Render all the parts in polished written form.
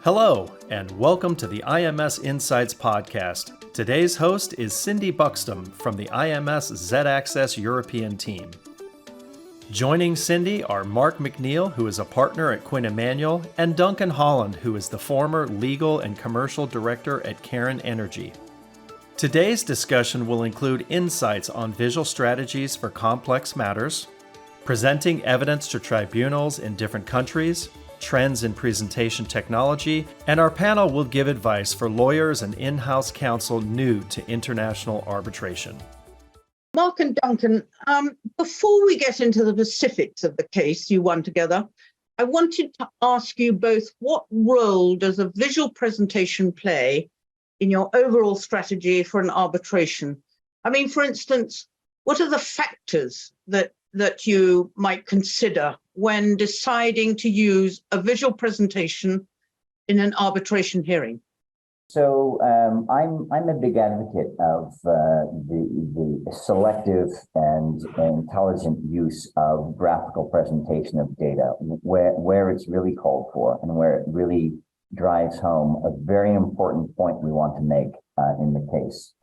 Hello, and welcome to the IMS Insights podcast. Today's host is Cindy Buxton from the IMS Z-Access European team. Joining Cindy are Mark McNeill, who is a partner at Quinn Emanuel, and Duncan Holland, who is the former legal and commercial director at Cairn Energy. Today's discussion will include insights on visual strategies for complex matters, presenting evidence to tribunals in different countries, trends in presentation technology, and our panel will give advice for lawyers and in-house counsel new to international arbitration. Mark and Duncan, before we get into the specifics of the case you won together, I wanted to ask you both, what role does a visual presentation play in your overall strategy for an arbitration? I mean, for instance, what are the factors that you might consider when deciding to use a visual presentation in an arbitration hearing? So I'm a big advocate of the selective and intelligent use of graphical presentation of data where it's really called for and where it really drives home a very important point we want to make in the case.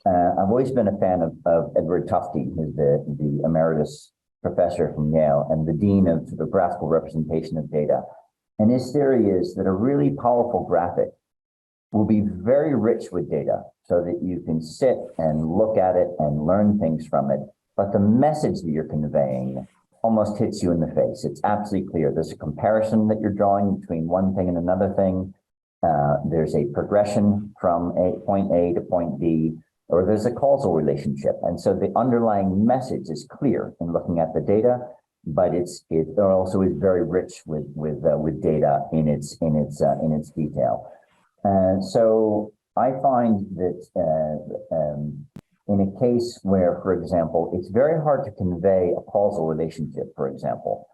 I've always been a fan of Edward Tufte, who's the emeritus professor from Yale and the dean of the graphical representation of data. And his theory is that a really powerful graphic will be very rich with data so that you can sit and look at it and learn things from it. But the message that you're conveying almost hits you in the face. It's absolutely clear. There's a comparison that you're drawing between one thing and another thing. There's a progression from point A to point B, or there's a causal relationship. And so the underlying message is clear in looking at the data, but it also is very rich with data in its detail. And so I find that in a case where, for example, it's very hard to convey a causal relationship, for example,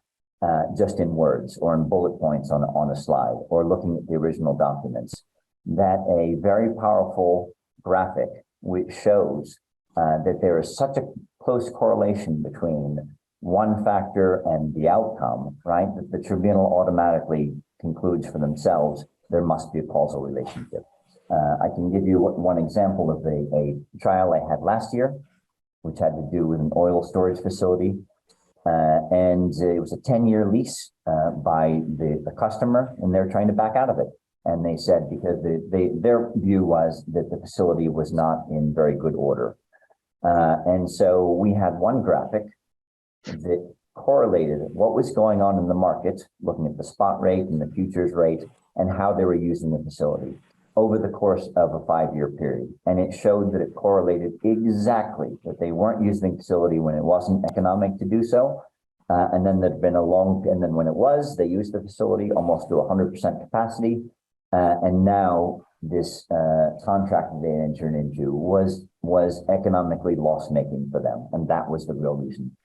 just in words or in bullet points on a slide or looking at the original documents, that a very powerful graphic which shows that there is such a close correlation between one factor and the outcome, right, that the tribunal automatically concludes for themselves there must be a causal relationship. I can give you one example of a trial I had last year, which had to do with an oil storage facility. And it was a 10-year lease by the customer, and they're trying to back out of it. And they said because their view was that the facility was not in very good order. And so we had one graphic that correlated what was going on in the market, looking at the spot rate and the futures rate, and how they were using the facility over the course of a 5-year period. And it showed that it correlated exactly that they weren't using the facility when it wasn't economic to do so. And then there'd been and then when it was, they used the facility almost to 100% capacity. And now this contract that they entered into was economically loss-making for them. And that was the real reason.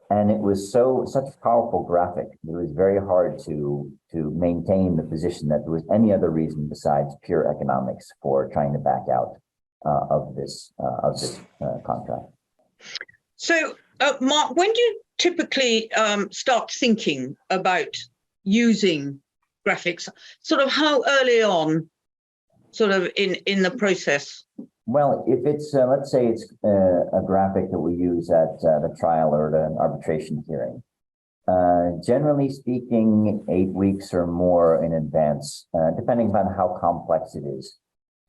And it was such a powerful graphic. It was very hard to maintain the position that there was any other reason besides pure economics for trying to back out of this contract. So, Mark, when do you typically start thinking about using graphics? Sort of how early on, sort of in the process? Well, if it's, let's say it's a graphic that we use at the trial or an arbitration hearing, generally speaking, 8 weeks or more in advance, depending on how complex it is.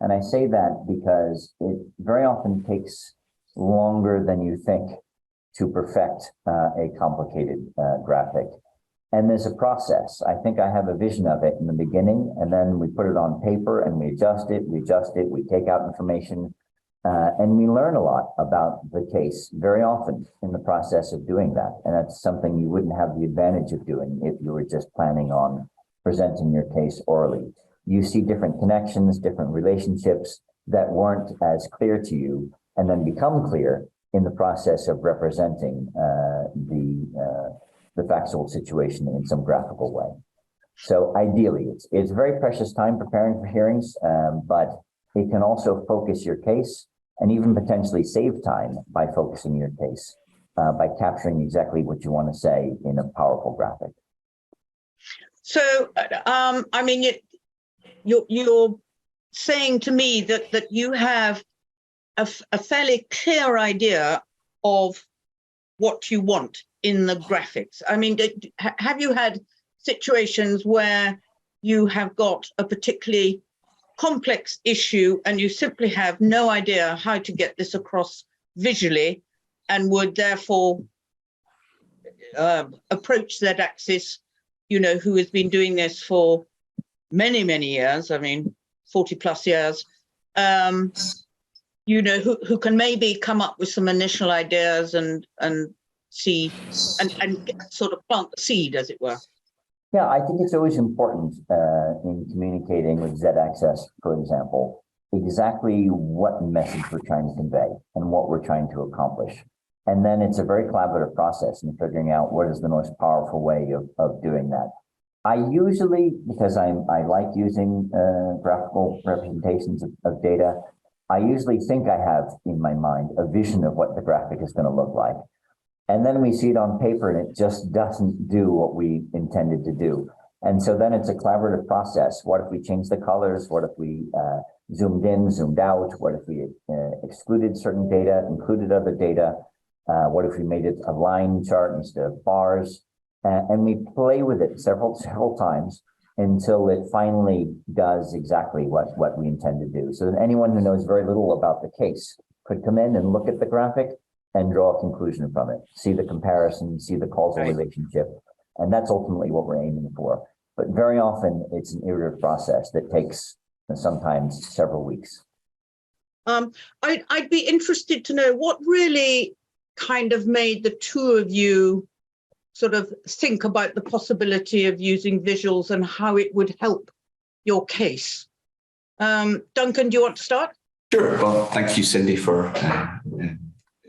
And I say that because it very often takes longer than you think to perfect a complicated graphic. And there's a process. I think I have a vision of it in the beginning, and then we put it on paper and we adjust it, we take out information, and we learn a lot about the case very often in the process of doing that. And that's something you wouldn't have the advantage of doing if you were just planning on presenting your case orally. You see different connections, different relationships that weren't as clear to you, and then become clear in the process of representing the factual situation in some graphical way. So ideally, it's very precious time preparing for hearings, but it can also focus your case and even potentially save time by focusing your case, by capturing exactly what you want to say in a powerful graphic. So, I mean, you're saying to me that you have a fairly clear idea of what you want in the graphics. I mean, have you had situations where you have got a particularly complex issue and you simply have no idea how to get this across visually, and would therefore approach Z-Axis, who has been doing this for many, many years, 40 plus years, who can maybe come up with some initial ideas and see and sort of plant the seed, as it were? Yeah, I think it's always important in communicating with Z-Axis, for example, exactly what message we're trying to convey and what we're trying to accomplish. And then it's a very collaborative process in figuring out what is the most powerful way of doing that. I usually, because I like using graphical representations of data, I usually think I have in my mind a vision of what the graphic is going to look like. And then we see it on paper and it just doesn't do what we intended to do. And so then it's a collaborative process. What if we change the colors? What if we zoomed in, zoomed out? What if we excluded certain data, included other data? What if we made it a line chart instead of bars? And we play with it several times until it finally does exactly what we intend to do. So that anyone who knows very little about the case could come in and look at the graphic and draw a conclusion from it, see the comparison, see the causal relationship. And that's ultimately what we're aiming for. But very often it's an iterative process that takes sometimes several weeks. I'd be interested to know what really kind of made the two of you sort of think about the possibility of using visuals and how it would help your case. Duncan, do you want to start? Sure. Well, thank you, Cindy, for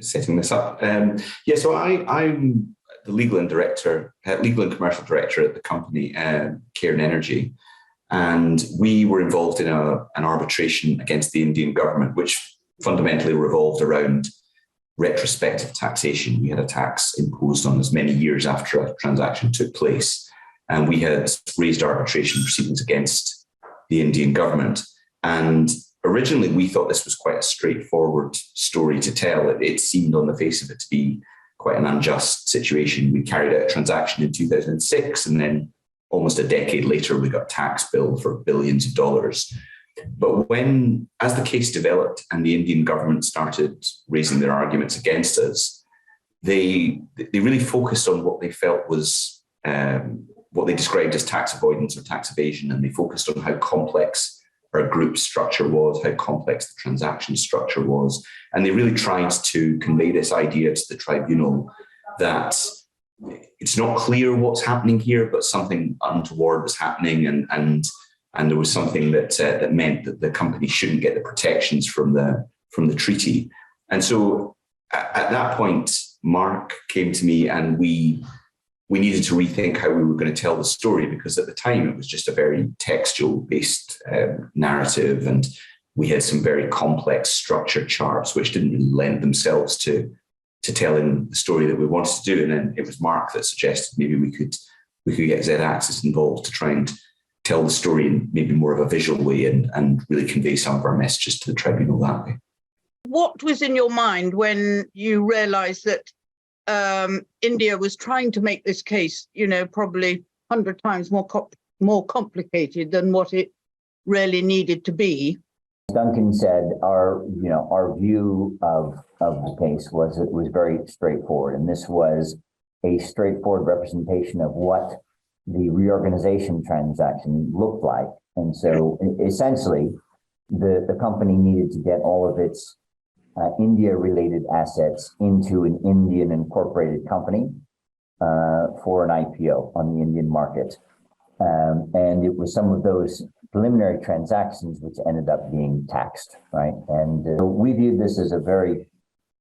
setting this up. So I'm the legal and commercial director at the company, Cairn Energy, and we were involved in an arbitration against the Indian government, which fundamentally revolved around retrospective taxation. We had a tax imposed on us many years after a transaction took place, and we had raised arbitration proceedings against the Indian government. And originally, we thought this was quite a straightforward story to tell. It seemed on the face of it to be quite an unjust situation. We carried out a transaction in 2006, and then almost a decade later, we got a tax bill for billions of dollars. But as the case developed and the Indian government started raising their arguments against us, they really focused on what they felt was what they described as tax avoidance or tax evasion, and they focused on how complex our group structure was, how complex the transaction structure was. And they really tried to convey this idea to the tribunal that it's not clear what's happening here, but something untoward was happening, and there was something that meant that the company shouldn't get the protections from the treaty. And so at that point, Mark came to me, and we needed to rethink how we were going to tell the story, because at the time it was just a very textual-based narrative, and we had some very complex structure charts which didn't really lend themselves to telling the story that we wanted to do. And then it was Mark that suggested maybe we could get Z-Axis involved to try and tell the story in maybe more of a visual way and really convey some of our messages to the tribunal that way. What was in your mind when you realized that India was trying to make this case, probably 100 times more complicated than what it really needed to be? Duncan said our view of the case was it was very straightforward, and this was a straightforward representation of what the reorganization transaction looked like. And so essentially, the company needed to get all of its India-related assets into an Indian incorporated company for an IPO on the Indian market. And it was some of those preliminary transactions which ended up being taxed, right? And we viewed this as a very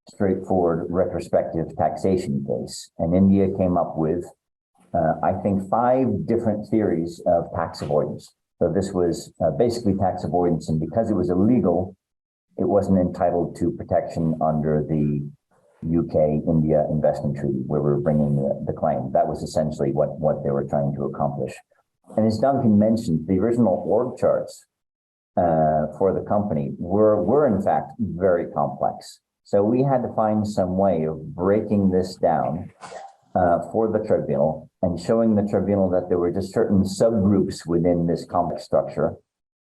straightforward retrospective taxation case. And India came up with, I think, 5 different theories of tax avoidance. So this was basically tax avoidance, and because it was illegal, it wasn't entitled to protection under the UK-India investment treaty where we were bringing the claim. That was essentially what they were trying to accomplish. And as Duncan mentioned, the original org charts for the company were in fact very complex. So we had to find some way of breaking this down for the tribunal and showing the tribunal that there were just certain subgroups within this complex structure,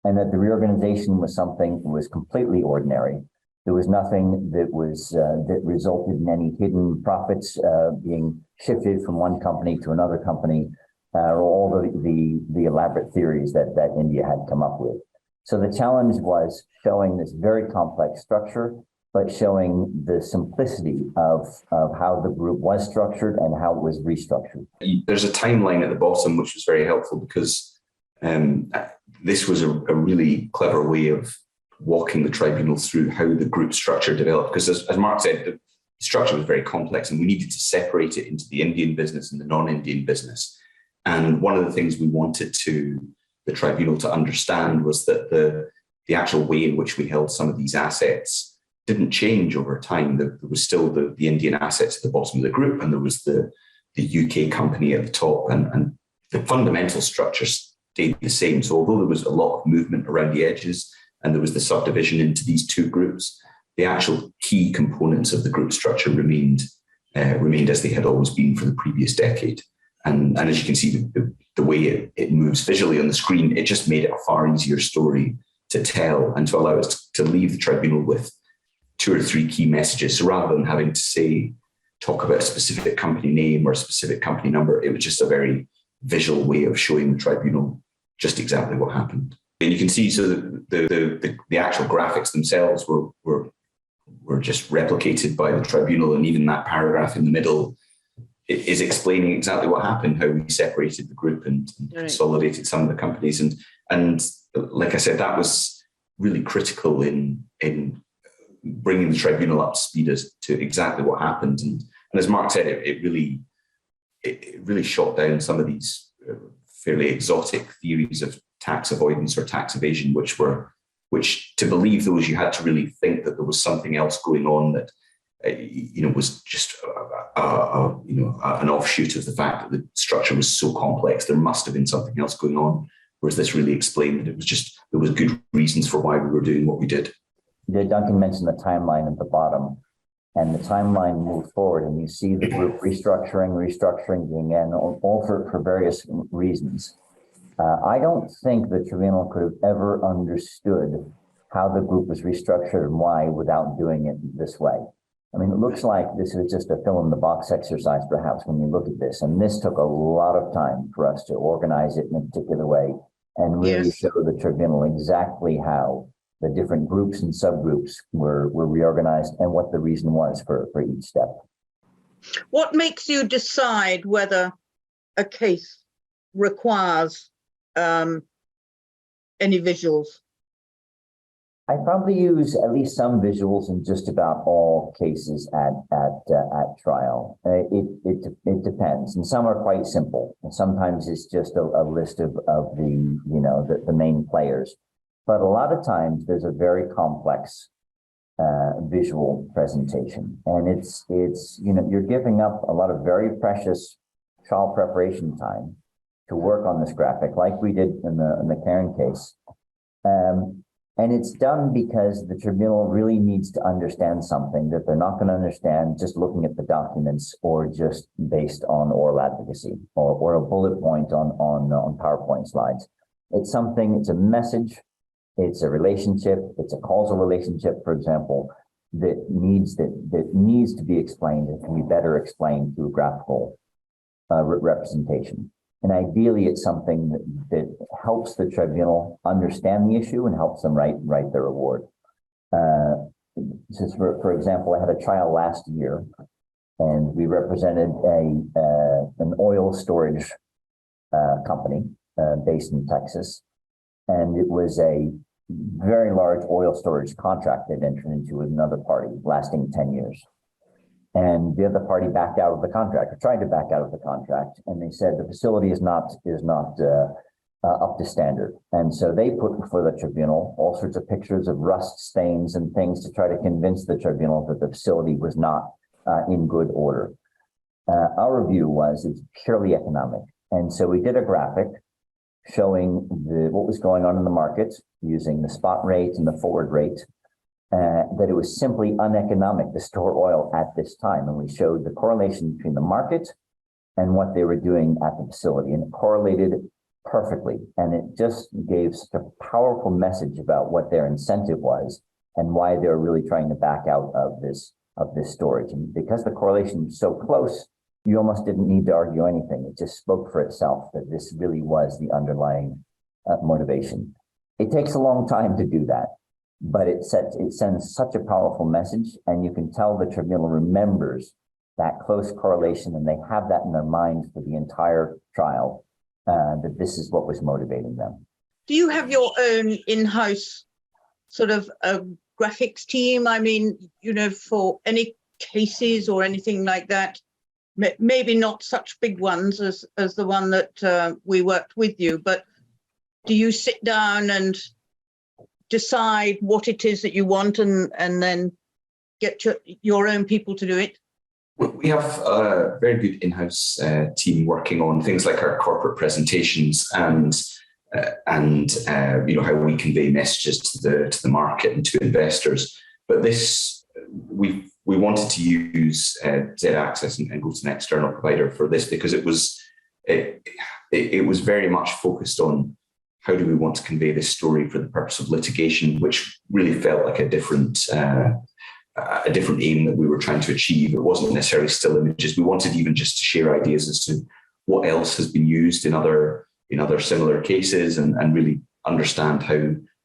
and that the reorganization was something that was completely ordinary. There was nothing that was that resulted in any hidden profits being shifted from one company to another company, or all the elaborate theories that India had come up with. So the challenge was showing this very complex structure, but showing the simplicity of how the group was structured and how it was restructured. There's a timeline at the bottom, which was very helpful because this was a really clever way of walking the tribunal through how the group structure developed. Because as Mark said, the structure was very complex and we needed to separate it into the Indian business and the non-Indian business. And one of the things we wanted the tribunal to understand was that the actual way in which we held some of these assets didn't change over time. There was still the Indian assets at the bottom of the group, and there was the UK company at the top, and the fundamental structure stayed the same. So although there was a lot of movement around the edges and there was the subdivision into these two groups, the actual key components of the group structure remained as they had always been for the previous decade. And as you can see, the way it moves visually on the screen, it just made it a far easier story to tell and to allow us to leave the tribunal with 2 or 3 key messages. So rather than having to talk about a specific company name or a specific company number, it was just a very visual way of showing the tribunal just exactly what happened. And you can see, so the actual graphics themselves were just replicated by the tribunal, and even that paragraph in the middle is explaining exactly what happened, how we separated the group and consolidated some of the companies. And like I said, that was really critical in bringing the tribunal up to speed as to exactly what happened. And as Mark said, it really shot down some of these fairly exotic theories of tax avoidance or tax evasion, which to believe those, you had to really think that there was something else going on that was just an offshoot of the fact that the structure was so complex. There must have been something else going on, whereas this really explained that there was good reasons for why we were doing what we did. Duncan mentioned the timeline at the bottom, and the timeline moved forward, and you see the group restructuring being in, all for various reasons. I don't think the tribunal could have ever understood how the group was restructured and why without doing it this way. I mean, it looks like this is just a fill in the box exercise, perhaps, when you look at this. And this took a lot of time for us to organize it in a particular way and really show the tribunal exactly how the different groups and subgroups were reorganized and what the reason was for each step. What makes you decide whether a case requires any visuals? I probably use at least some visuals in just about all cases at trial. It depends, and some are quite simple. And sometimes it's just a list of the main players. But a lot of times there's a very complex visual presentation, and it's you're giving up a lot of very precious trial preparation time to work on this graphic, like we did in the Cairn case. And it's done because the tribunal really needs to understand something that they're not going to understand just looking at the documents or just based on oral advocacy or a bullet point on PowerPoint slides. It's a message, it's a relationship, it's a causal relationship, for example, that needs to be explained and can be better explained through graphical representation. And ideally, it's something that helps the tribunal understand the issue and helps them write their award. Just for example, I had a trial last year, and we represented an oil storage company based in Texas, and it was a very large oil storage contract they'd entered into with another party lasting 10 years. And the other party backed out of the contract, or tried to back out of the contract, and they said the facility is not up to standard. And so they put before the tribunal all sorts of pictures of rust stains and things to try to convince the tribunal that the facility was not in good order. Our view was it's purely economic, and so we did a graphic showing what was going on in the market using the spot rate and the forward rate, that it was simply uneconomic to store oil at this time. And we showed the correlation between the market and what they were doing at the facility, and it correlated perfectly. And it just gave such a powerful message about what their incentive was and why they were really trying to back out of this storage. And because the correlation was so close, you almost didn't need to argue anything. It just spoke for itself that this really was the underlying motivation. It takes a long time to do that, but it sends such a powerful message, and you can tell the tribunal remembers that close correlation, and they have that in their mind for the entire trial, that this is what was motivating them. Do you have your own in-house sort of graphics team? I mean, for any cases or anything like that, maybe not such big ones as the one that we worked with you, but do you sit down and decide what it is that you want and then get your own people to do it? We have a very good in-house team working on things like our corporate presentations and how we convey messages to the market and to investors. But this, we wanted to use Z-Access and go to an external provider for this because it was very much focused on how do we want to convey this story for the purpose of litigation, which really felt like a different aim that we were trying to achieve. It wasn't necessarily still images. We wanted even just to share ideas as to what else has been used in other similar cases and really understand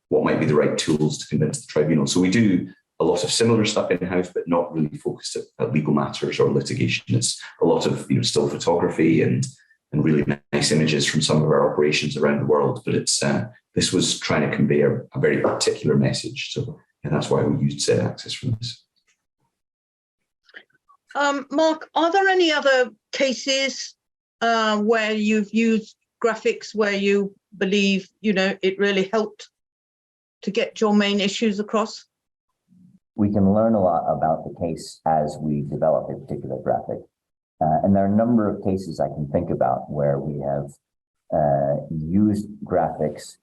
what might be the right tools to convince the tribunal. So we do a lot of similar stuff in-house, but not really focused at legal matters or litigation. It's a lot of still photography and really nice images from some of our operations around the world. But this was trying to convey a very particular message. So that's why we used Z-Access for this. Mark, are there any other cases where you've used graphics where you believe, it really helped to get your main issues across? We can learn a lot about the case as we develop a particular graphic. And there are a number of cases I can think about where we have used graphics,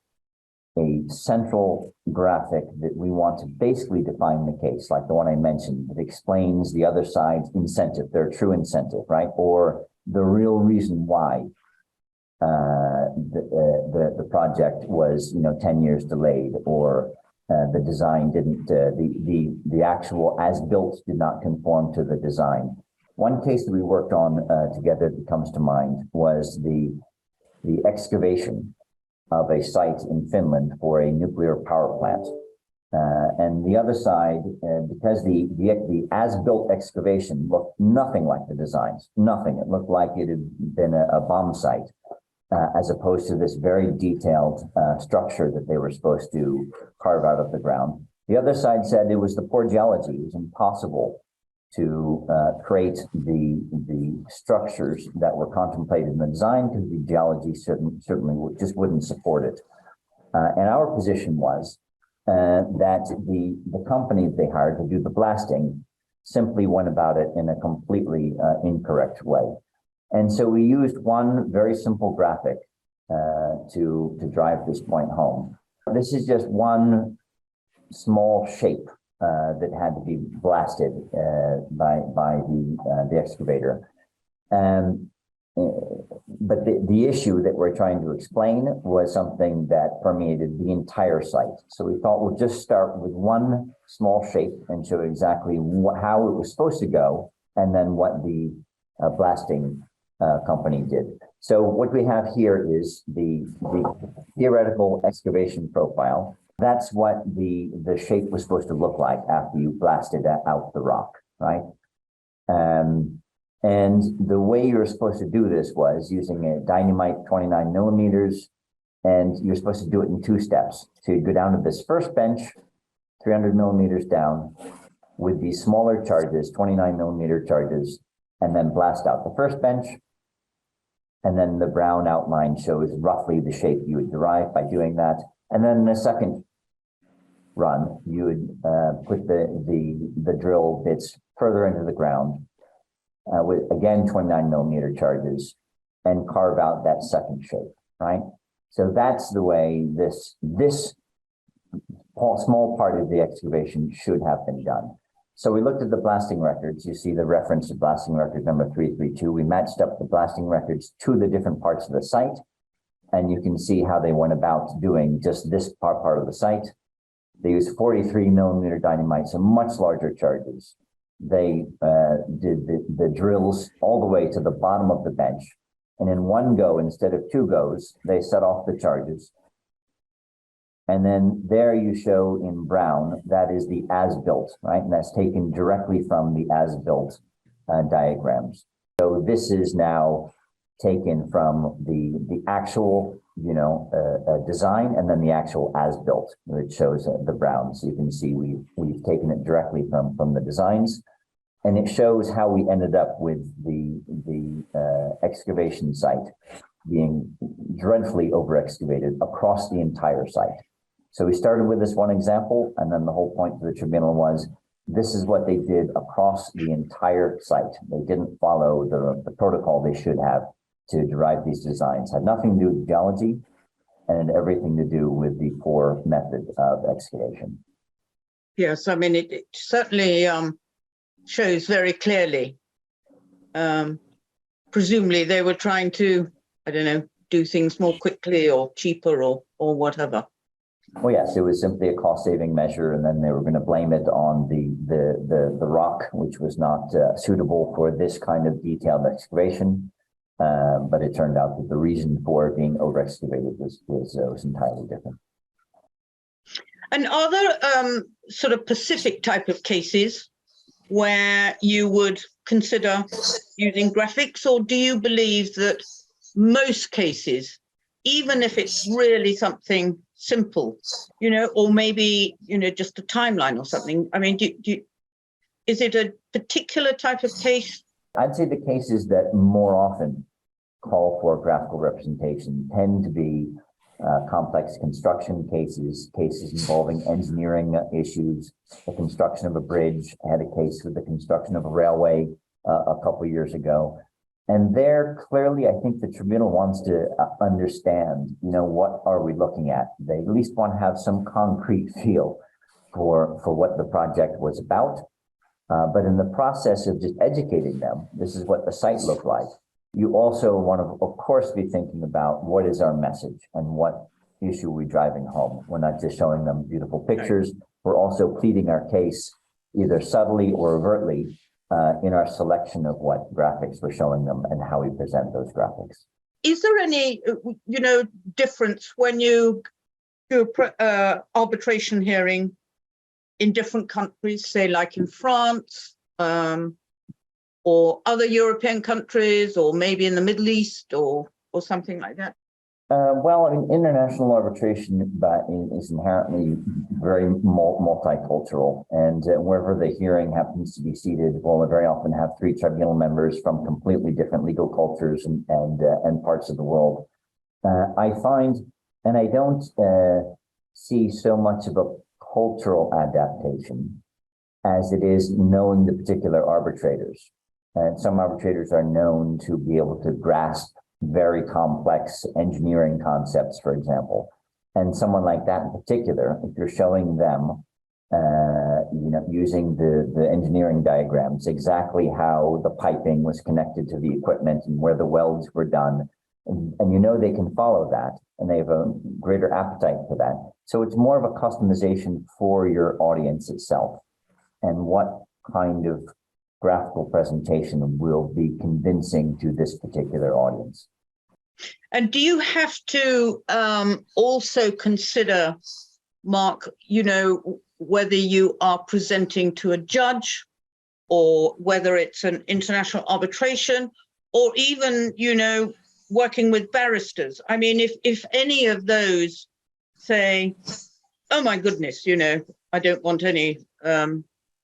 a central graphic that we want to basically define the case, like the one I mentioned, that explains the other side's incentive, their true incentive, right? Or the real reason why the project was, 10 years delayed, or the design didn't, the actual as-built did not conform to the design. One case that we worked on together that comes to mind was the excavation of a site in Finland for a nuclear power plant. And the other side, because the as-built excavation looked nothing like the designs, nothing. It looked like it had been a bomb site, as opposed to this very detailed structure that they were supposed to carve out of the ground. The other side said it was the poor geology. It was impossible to create the structures that were contemplated in the design because the geology certainly just wouldn't support it. And our position was that the company they hired to do the blasting simply went about it in a completely incorrect way. And so we used one very simple graphic to drive this point home. This is just one small shape that had to be blasted by the excavator. But the issue that we're trying to explain was something that permeated the entire site. So we thought we'll just start with one small shape and show exactly how it was supposed to go, and then what the blasting company did. So what we have here is the theoretical excavation profile. That's what the shape was supposed to look like after you blasted out the rock, right? And the way you're supposed to do this was using a dynamite 29 millimeters, and you're supposed to do it in two steps. So you go down to this first bench, 300 millimeters down, with these smaller charges, 29 millimeter charges, and then blast out the first bench. And then the brown outline shows roughly the shape you would derive by doing that. And then in the second run, you would put the drill bits further into the ground with, again, 29 millimeter charges, and carve out that second shape, right? So that's the way this small part of the excavation should have been done. So we looked at the blasting records. You see the reference to blasting record number 332. We matched up the blasting records to the different parts of the site, and you can see how they went about doing just this part of the site. They used 43 millimeter dynamite, so much larger charges. They did the drills all the way to the bottom of the bench. And in one go, instead of two goes, they set off the charges. And then there you show in brown, that is the as-built, right? And that's taken directly from the as-built diagrams. So this is now taken from the actual, design, and then the actual as-built, which shows the brown. So you can see we've taken it directly from the designs, and it shows how we ended up with the excavation site being dreadfully over-excavated across the entire site. So we started with this one example, and then the whole point of the tribunal was, this is what they did across the entire site. They didn't follow the protocol they should have to derive these designs. Had nothing to do with geology and everything to do with the poor method of excavation. Yes, I mean, it certainly shows very clearly. Presumably they were trying to, I don't know, do things more quickly or cheaper or whatever. Well, yes, it was simply a cost-saving measure, and then they were going to blame it on the rock, which was not suitable for this kind of detailed excavation. But it turned out that the reason for being over-excavated was entirely different. And are there sort of Pacific type of cases where you would consider using graphics, or do you believe that most cases, even if it's really something simple, or maybe, just a timeline or something, I mean, is it a particular type of case? I'd say the cases that more often call for graphical representation tend to be complex construction cases involving engineering issues, the construction of a bridge. I had a case with the construction of a railway a couple of years ago. And there, clearly, I think the tribunal wants to understand, what are we looking at? They at least want to have some concrete feel for what the project was about. But in the process of just educating them, this is what the site looked like. You also want to, of course, be thinking about what is our message and what issue we're driving home. We're not just showing them beautiful pictures. We're also pleading our case either subtly or overtly in our selection of what graphics we're showing them and how we present those graphics. Is there any, difference when you do arbitration hearing in different countries, say like in France, or other European countries, or maybe in the Middle East, or something like that? Well, I mean, international arbitration is inherently very multicultural, and wherever the hearing happens to be seated, we'll very often have 3 tribunal members from completely different legal cultures and parts of the world. I find, and I don't see so much of a cultural adaptation as it is knowing the particular arbitrators. And some arbitrators are known to be able to grasp very complex engineering concepts, for example. And someone like that in particular, if you're showing them, using the engineering diagrams, exactly how the piping was connected to the equipment and where the welds were done, and they can follow that, and they have a greater appetite for that. So it's more of a customization for your audience itself, and what kind of graphical presentation will be convincing to this particular audience. And do you have to also consider, Mark, whether you are presenting to a judge, or whether it's an international arbitration, or even, working with barristers? I mean, if any of those say, oh my goodness, I don't want any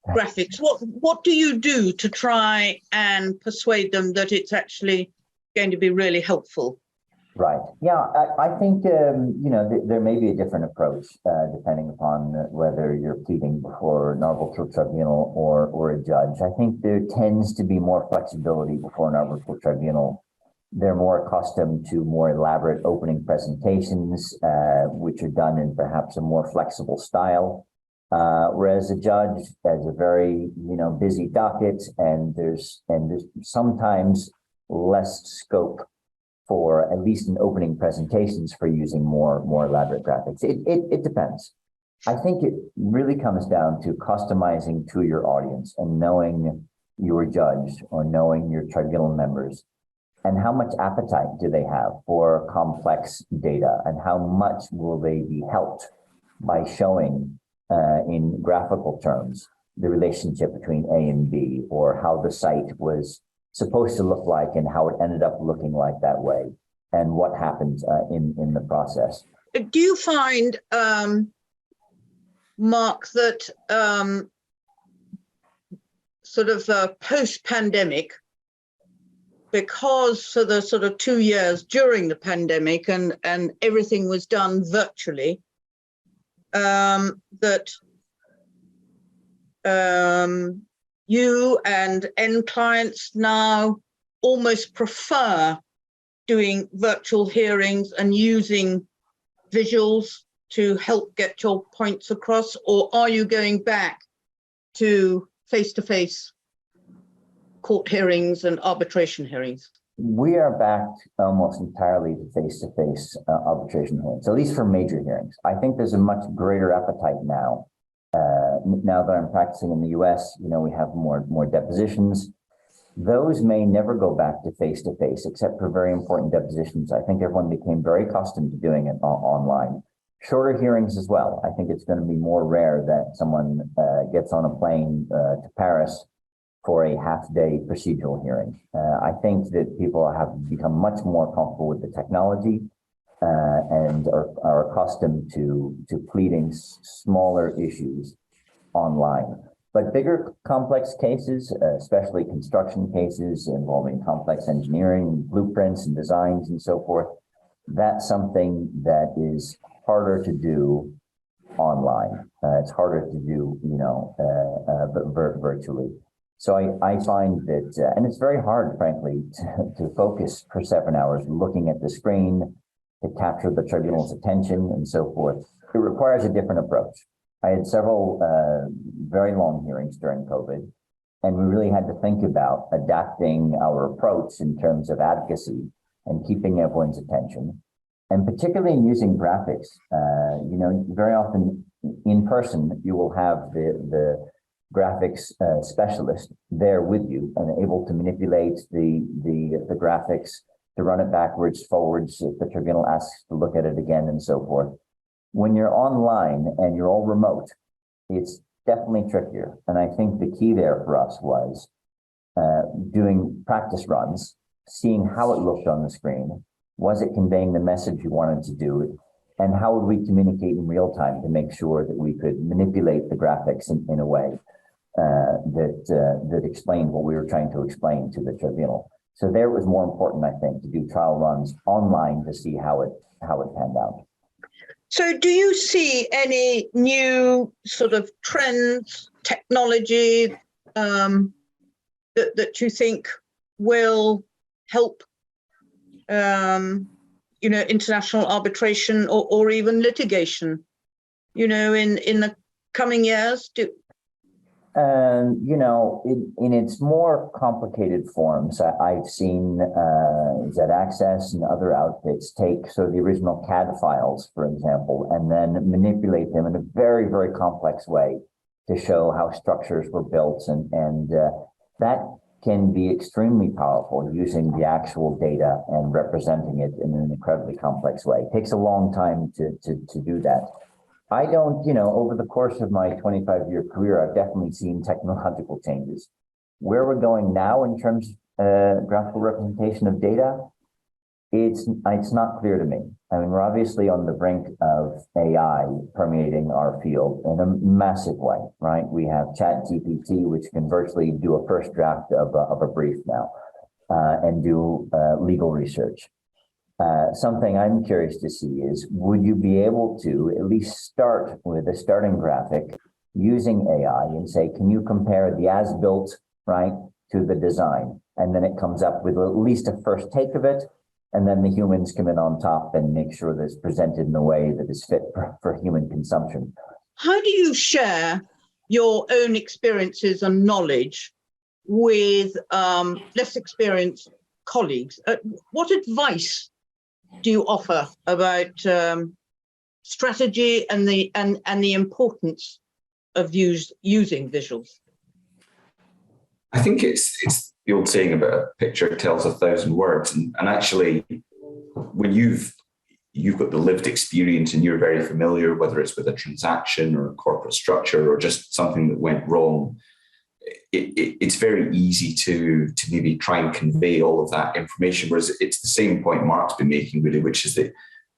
graphics, what do you do to try and persuade them that it's actually going to be really helpful? Right. Yeah, I think, there may be a different approach depending upon whether you're pleading before an arbitral tribunal or a judge. I think there tends to be more flexibility before an arbitral tribunal They're more accustomed to more elaborate opening presentations, which are done in perhaps a more flexible style. Whereas a judge has a very, busy docket, and there's sometimes less scope for, at least in opening presentations, for using more elaborate graphics. It depends. I think it really comes down to customizing to your audience and knowing your judge or knowing your tribunal members, and how much appetite do they have for complex data, and how much will they be helped by showing in graphical terms the relationship between A and B, or how the site was supposed to look like and how it ended up looking like that way, and what happened in the process. Do you find, Mark, that sort of post-pandemic, because for the sort of 2 years during the pandemic and everything was done virtually, that you and end clients now almost prefer doing virtual hearings and using visuals to help get your points across? Or are you going back to face-to-face court hearings and arbitration hearings? We are back almost entirely to face-to-face arbitration hearings, at least for major hearings. I think there's a much greater appetite now. Now that I'm practicing in the US, we have more depositions. Those may never go back to face-to-face, except for very important depositions. I think everyone became very accustomed to doing it online. Shorter hearings as well. I think it's going to be more rare that someone gets on a plane to Paris for a half-day procedural hearing. I think that people have become much more comfortable with the technology and are accustomed to pleading smaller issues online. But bigger complex cases, especially construction cases involving complex engineering, blueprints and designs and so forth, that's something that is harder to do online. It's harder to do, virtually. So I find that, and it's very hard, frankly, to focus for 7 hours looking at the screen to capture the tribunal's attention and so forth. It requires a different approach. I had several very long hearings during COVID, and we really had to think about adapting our approach in terms of advocacy and keeping everyone's attention, and particularly in using graphics. Very often in person, you will have the graphics specialist there with you and able to manipulate the graphics, to run it backwards, forwards, if the tribunal asks to look at it again and so forth. When you're online and you're all remote, it's definitely trickier. And I think the key there for us was doing practice runs, seeing how it looked on the screen. Was it conveying the message you wanted to do? And how would we communicate in real time to make sure that we could manipulate the graphics in a way that explained what we were trying to explain to the tribunal? So there it was more important, I think, to do trial runs online to see how it panned out. So do you see any new sort of trends, technology that you think will help international arbitration or even litigation, in the coming years? In its more complicated forms, I've seen Z-Access and other outfits take sort of the original CAD files, for example, and then manipulate them in a very, very complex way to show how structures were built. And that can be extremely powerful, using the actual data and representing it in an incredibly complex way. It takes a long time to do that. I don't, over the course of my 25-year career, I've definitely seen technological changes. Where we're going now in terms of graphical representation of data, it's not clear to me. I mean, we're obviously on the brink of AI permeating our field in a massive way, right? We have ChatGPT, which can virtually do a first draft of a brief now and do legal research. Something I'm curious to see is, would you be able to at least start with a starting graphic using AI and say, can you compare the as-built, right, to the design? and then it comes up with at least a first take of it, and then the humans come in on top and make sure that it's presented in a way that is fit for human consumption. How do you share your own experiences and knowledge with less experienced colleagues? What advice do you offer about strategy and the importance of using visuals? I think it's the old saying about a picture tells 1,000 words, and actually, when you've got the lived experience and you're very familiar, whether it's with a transaction or a corporate structure or just something that went wrong, it's very easy to maybe try and convey all of that information. Whereas it's the same point Mark's been making, really, which is that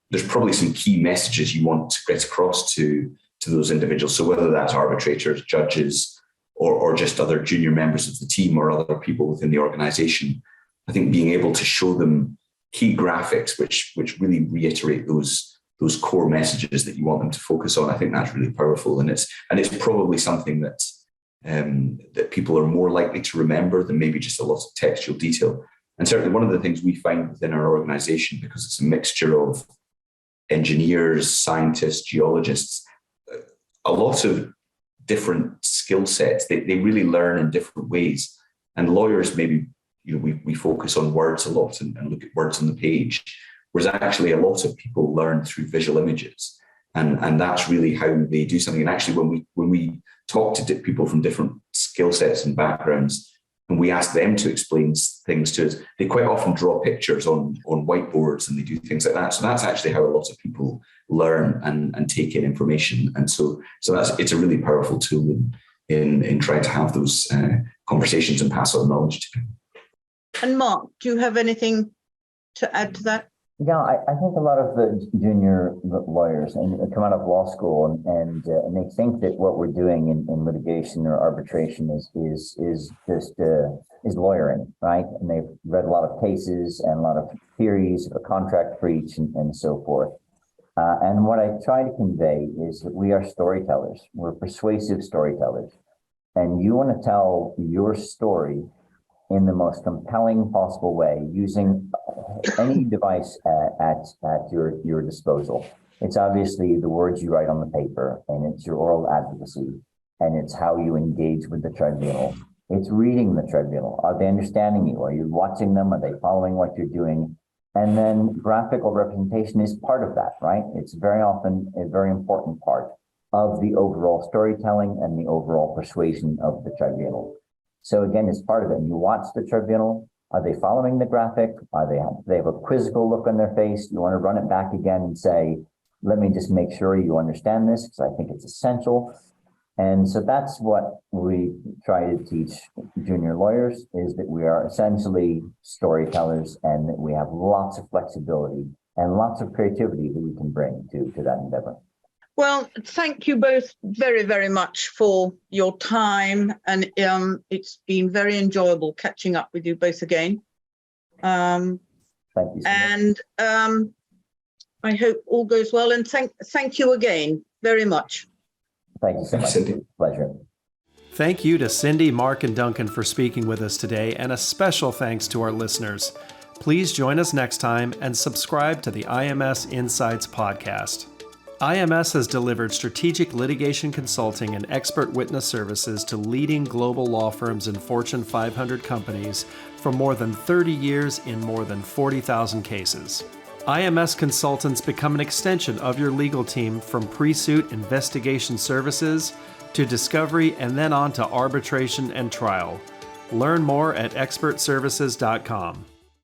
there's probably some key messages you want to get across to those individuals. So whether that's arbitrators, judges, or just other junior members of the team or other people within the organization, I think being able to show them key graphics which really reiterate those core messages that you want them to focus on, I think that's really powerful. And it's probably something that people are more likely to remember than maybe just a lot of textual detail. And certainly one of the things we find within our organization, because it's a mixture of engineers, scientists, geologists, a lot of different skill sets, they really learn in different ways. And lawyers, maybe, we focus on words a lot and look at words on the page, whereas actually a lot of people learn through visual images. And that's really how they do something. And actually, when we talk to people from different skill sets and backgrounds, and we ask them to explain things to us, they quite often draw pictures on whiteboards and they do things like that. So that's actually how a lot of people learn and take in information. And so it's a really powerful tool in trying to have those conversations and pass on knowledge to people. And Mark, do you have anything to add to that? Yeah, I think a lot of the junior lawyers and come out of law school and they think that what we're doing in litigation or arbitration is lawyering, right? And they've read a lot of cases and a lot of theories of a contract breach and so forth. And what I try to convey is that we are storytellers. We're persuasive storytellers, and you want to tell your story in the most compelling possible way using any device at your disposal. It's obviously the words you write on the paper, and it's your oral advocacy, and it's how you engage with the tribunal. It's reading the tribunal. Are they understanding you? Are you watching them? Are they following what you're doing? And then graphical representation is part of that, right? It's very often a very important part of the overall storytelling and the overall persuasion of the tribunal. So again, it's part of it. You watch the tribunal. Are they following the graphic? They have a quizzical look on their face? You want to run it back again and say, let me just make sure you understand this because I think it's essential. And so that's what we try to teach junior lawyers, is that we are essentially storytellers and that we have lots of flexibility and lots of creativity that we can bring to that endeavor. Well, thank you both very, very much for your time. And it's been very enjoyable catching up with you both again. Thank you so much. And I hope all goes well. And thank you again very much. Thank you so much. Cindy. Pleasure. Thank you to Cindy, Mark, and Duncan for speaking with us today, and a special thanks to our listeners. Please join us next time and subscribe to the IMS Insights podcast. IMS has delivered strategic litigation consulting and expert witness services to leading global law firms and Fortune 500 companies for more than 30 years in more than 40,000 cases. IMS consultants become an extension of your legal team, from pre-suit investigation services to discovery and then on to arbitration and trial. Learn more at expertservices.com.